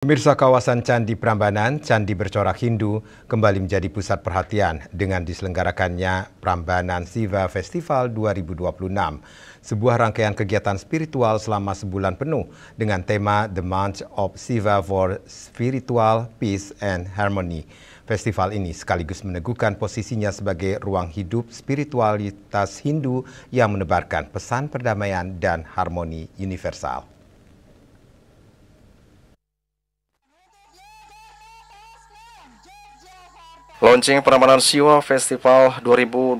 Pemirsa, kawasan Candi Prambanan, Candi bercorak Hindu, kembali menjadi pusat perhatian dengan diselenggarakannya Prambanan Shiva Festival 2026. Sebuah rangkaian kegiatan spiritual selama sebulan penuh dengan tema The Month of Shiva for Spiritual Peace and Harmony. Festival ini sekaligus meneguhkan posisinya sebagai ruang hidup spiritualitas Hindu yang menebarkan pesan perdamaian dan harmoni universal. Launching Prambanan Shiva Festival 2026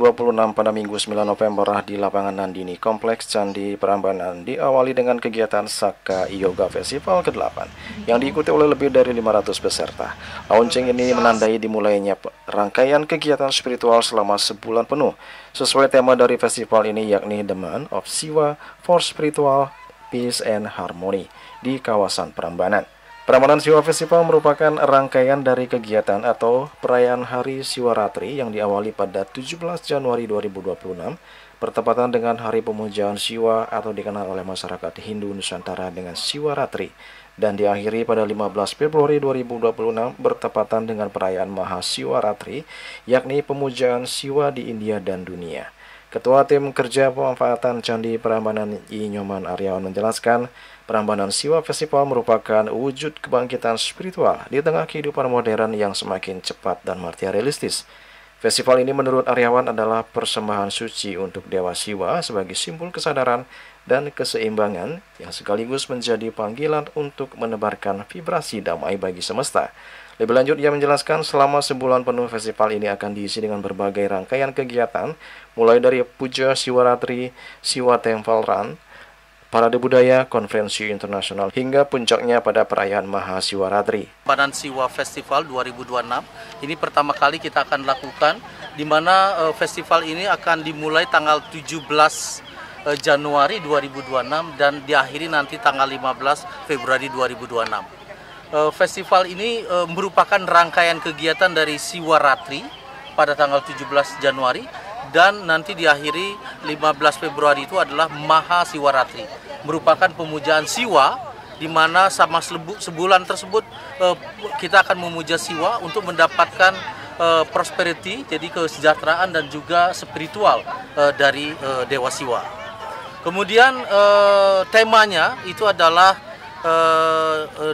pada Minggu 9 November di lapangan Nandini Kompleks Candi Prambanan diawali dengan kegiatan Saka Yoga Festival ke-8 yang diikuti oleh lebih dari 500 peserta. Launching ini menandai dimulainya rangkaian kegiatan spiritual selama sebulan penuh sesuai tema dari festival ini, yakni The Month of Shiva for Spiritual Peace and Harmony di kawasan Prambanan. Prambanan Shiva Festival merupakan rangkaian dari kegiatan atau perayaan Hari Shivaratri yang diawali pada 17 Januari 2026 bertepatan dengan Hari Pemujaan Shiva atau dikenal oleh masyarakat Hindu Nusantara dengan Shivaratri, dan diakhiri pada 15 Februari 2026 bertepatan dengan perayaan Maha Shivaratri, yakni pemujaan Shiva di India dan dunia. Ketua Tim Kerja Pemanfaatan Candi Prambanan I. Nyoman Aryawan menjelaskan, Prambanan Shiva Festival merupakan wujud kebangkitan spiritual di tengah kehidupan modern yang semakin cepat dan materialistis. Festival ini menurut Aryawan adalah persembahan suci untuk Dewa Shiva sebagai simbol kesadaran dan keseimbangan yang sekaligus menjadi panggilan untuk menebarkan vibrasi damai bagi semesta. Lebih lanjut, ia menjelaskan selama sebulan penuh festival ini akan diisi dengan berbagai rangkaian kegiatan, mulai dari puja Shivaratri, Shiva Temple Run, parade budaya, konferensi internasional, hingga puncaknya pada perayaan Maha Shivaratri. Prambanan Shiva Festival 2026 ini pertama kali kita akan lakukan, di mana festival ini akan dimulai tanggal 17 Januari 2026 dan diakhiri nanti tanggal 15 Februari 2026. Festival ini merupakan rangkaian kegiatan dari Shivaratri pada tanggal 17 Januari dan nanti diakhiri 15 Februari itu adalah Maha Shivaratri, merupakan pemujaan Shiva, di mana sama sebulan tersebut kita akan memuja Shiva untuk mendapatkan prosperity, jadi kesejahteraan dan juga spiritual dari Dewa Shiva. Kemudian temanya itu adalah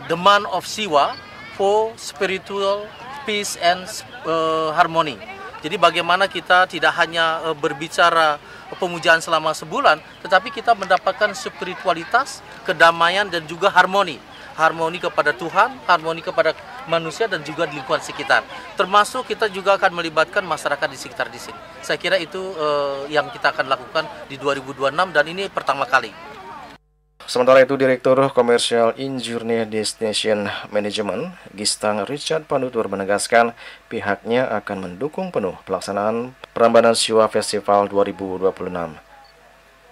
The Month of Shiva for Spiritual Peace and Harmony. Jadi bagaimana kita tidak hanya berbicara pemujaan selama sebulan, tetapi kita mendapatkan spiritualitas, kedamaian dan juga harmoni. Harmoni kepada Tuhan, harmoni kepada manusia dan juga di lingkungan sekitar. Termasuk kita juga akan melibatkan masyarakat di sekitar di sini. Saya kira itu yang kita akan lakukan di 2026 dan ini pertama kali. Sementara itu, Direktur Komersial Injourney Destination Management, Gistang Richard Pandutur menegaskan pihaknya akan mendukung penuh pelaksanaan Prambanan Shiva Festival 2026.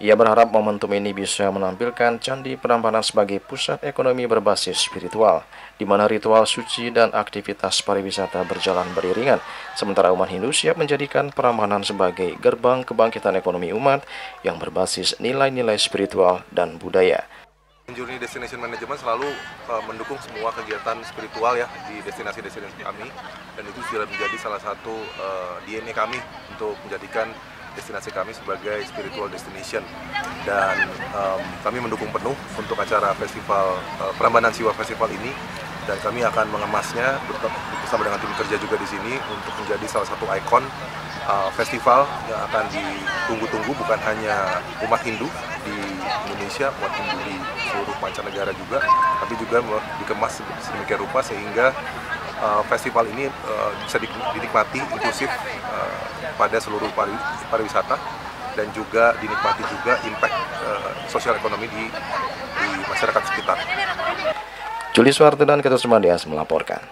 Ia berharap momentum ini bisa menampilkan Candi Prambanan sebagai pusat ekonomi berbasis spiritual, di mana ritual suci dan aktivitas pariwisata berjalan beriringan, sementara umat Hindu siap menjadikan Prambanan sebagai gerbang kebangkitan ekonomi umat yang berbasis nilai-nilai spiritual dan budaya. Injourney Destination Management selalu mendukung semua kegiatan spiritual ya di destinasi-destinasi kami, dan itu sudah menjadi salah satu DNA kami untuk menjadikan destinasi kami sebagai spiritual destination, dan kami mendukung penuh untuk acara festival Prambanan Shiva Festival ini, dan kami akan mengemasnya bersama dengan tim kerja juga di sini untuk menjadi salah satu ikon festival yang akan ditunggu-tunggu bukan hanya umat Hindu di Indonesia, umat Hindu di seluruh mancanegara juga, tapi juga dikemas sedemikian rupa sehingga festival ini bisa dinikmati inklusif pada seluruh pariwisata, dan juga dinikmati juga impact sosial ekonomi di masyarakat sekitar. Julius Warta dan Ketua Semadias melaporkan.